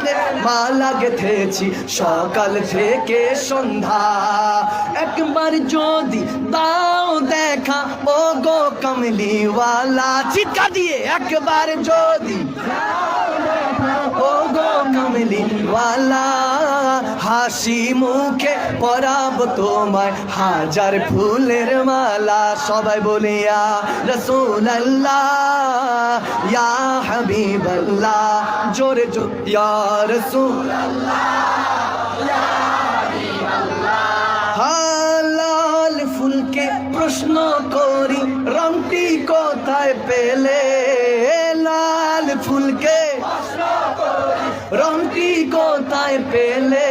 গলে মালা গেথেছি সকাল থেকে সন্ধ্যা। একবার যদি দাও দেখা ও গো কমলিওয়ালা, চিৎকার দিয়ে একবার যদি ও গো কমলিওয়ালা, হাসি মুখে পরাব তোমায় হাজার ফুলের মালা। সবাই বলিয়া রাসূলুল্লাহ ইয়া হাবিবাল্লাহ, জোরে জোরে ইয়া রাসূলুল্লাহ ইয়া হাবিবাল্লাহ। লাল ফুলকে প্রশ্ন করি রংটি কোথায় পেলে, লাল ফুলকে রংটি কোথায় পেলে,